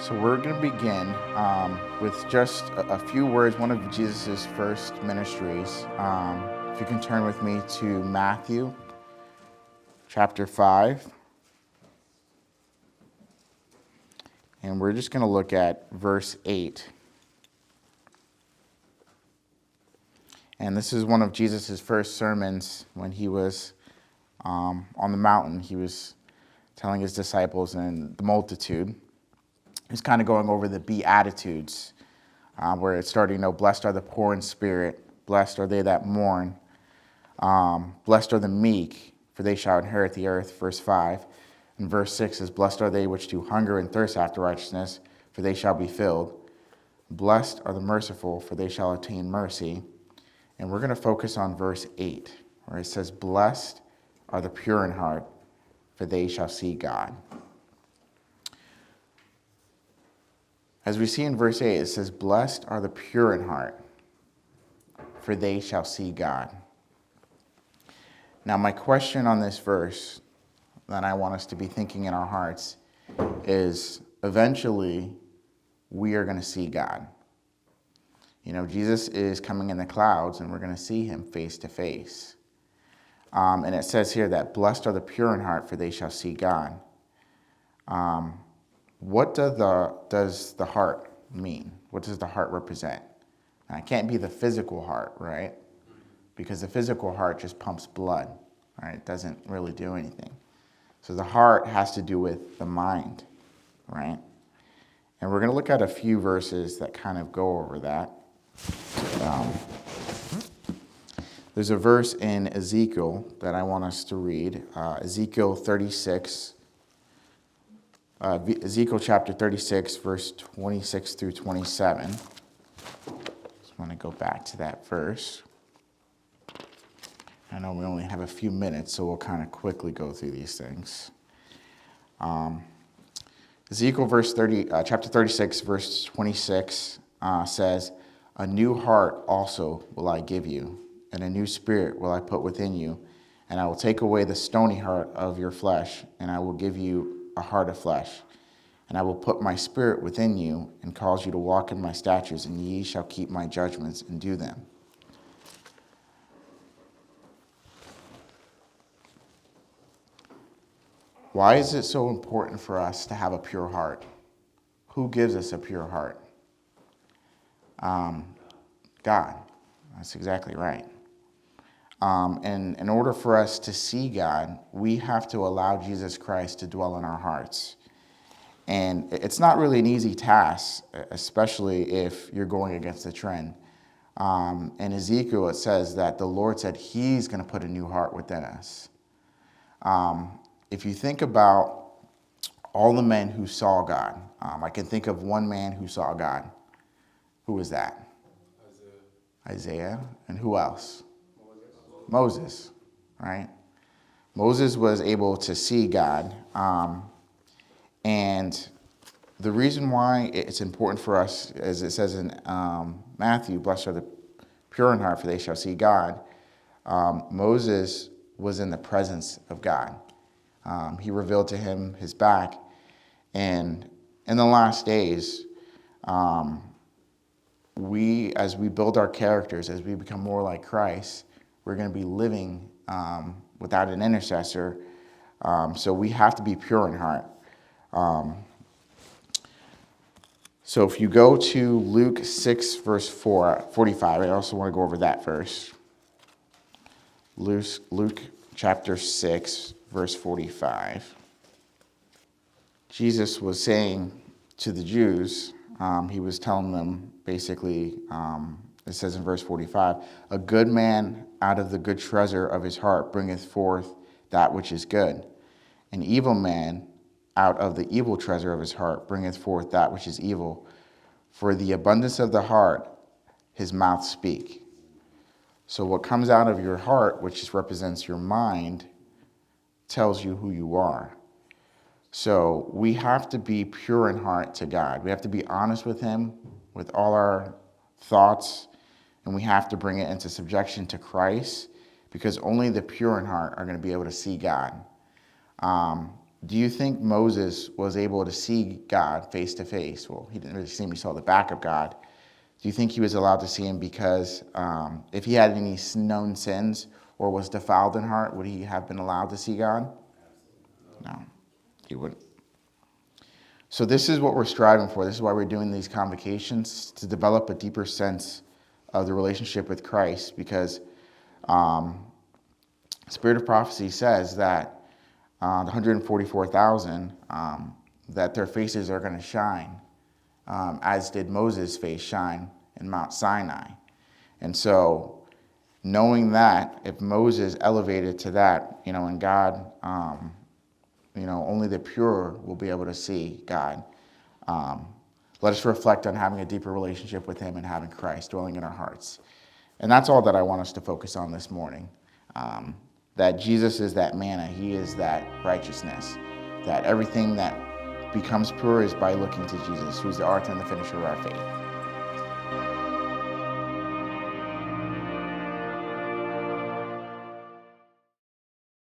So we're going to begin with just a few words, one of Jesus' first ministries. If you can turn with me to Matthew chapter 5. And we're just going to look at verse 8. And this is one of Jesus' first sermons when he was on the mountain. He was telling his disciples and the multitude. He's kind of going over the Beatitudes, where it's starting, blessed are the poor in spirit, blessed are they that mourn, blessed are the meek, for they shall inherit the earth, verse 5. And verse 6 is, blessed are they which do hunger and thirst after righteousness, for they shall be filled. Blessed are the merciful, for they shall obtain mercy. And we're going to focus on verse 8, where it says, blessed are the pure in heart, for they shall see God. As we see in verse 8, it says, blessed are the pure in heart, for they shall see God. Now, my question on this verse that I want us to be thinking in our hearts is, eventually, we are going to see God. Jesus is coming in the clouds, and we're going to see him face to face. And it says here that blessed are the pure in heart, for they shall see God. What does the heart mean? What does the heart represent? Now, it can't be the physical heart, right? Because the physical heart just pumps blood, right? It doesn't really do anything. So the heart has to do with the mind, right? And we're going to look at a few verses that kind of go over that. There's a verse in Ezekiel that I want us to read, Ezekiel 36. Ezekiel chapter 36, verse 26 through 27. Just want to go back to that verse. I know we only have a few minutes, so we'll kind of quickly go through these things. Ezekiel chapter 36, verse 26 says, a new heart also will I give you, and a new spirit will I put within you, and I will take away the stony heart of your flesh, and I will give you a heart of flesh. And I will put my spirit within you and cause you to walk in my statutes, and ye shall keep my judgments and do them. Why is it so important for us to have a pure heart? Who gives us a pure heart? God. That's exactly right. And in order for us to see God, we have to allow Jesus Christ to dwell in our hearts. And it's not really an easy task, especially if you're going against the trend. In Ezekiel, it says that the Lord said he's going to put a new heart within us. If you think about all the men who saw God, I can think of one man who saw God. Who was that? Isaiah. And who else? Moses, right? Moses was able to see God. And the reason why it's important for us, as it says in Matthew, blessed are the pure in heart, for they shall see God. Moses was in the presence of God. He revealed to him his back. And in the last days, as we build our characters, as we become more like Christ, we're going to be living without an intercessor. So we have to be pure in heart. So if you go to Luke 6, verse 45, I also want to go over that verse. Luke chapter 6, verse 45. Jesus was saying to the Jews, he was telling them basically, it says in verse 45, a good man out of the good treasure of his heart bringeth forth that which is good. An evil man out of the evil treasure of his heart bringeth forth that which is evil. For the abundance of the heart his mouth speak. So what comes out of your heart, which represents your mind, tells you who you are. So we have to be pure in heart to God. We have to be honest with him, with all our thoughts, and we have to bring it into subjection to Christ, because only the pure in heart are going to be able to see God. do you think Moses was able to see God face to face? Well, he didn't really see him, he saw the back of God. Do you think he was allowed to see him because if he had any known sins or was defiled in heart, would he have been allowed to see God? No, he wouldn't. So this is what we're striving for. This is why we're doing these convocations, to develop a deeper sense of the relationship with Christ, because Spirit of Prophecy says that the 144,000, that their faces are going to shine, as did Moses' face shine in Mount Sinai. And so knowing that, if Moses elevated to that, and God, only the pure will be able to see God. Let us reflect on having a deeper relationship with him and having Christ dwelling in our hearts. And that's all that I want us to focus on this morning. That Jesus is that manna, he is that righteousness, that everything that becomes pure is by looking to Jesus, who's the author and the finisher of our faith.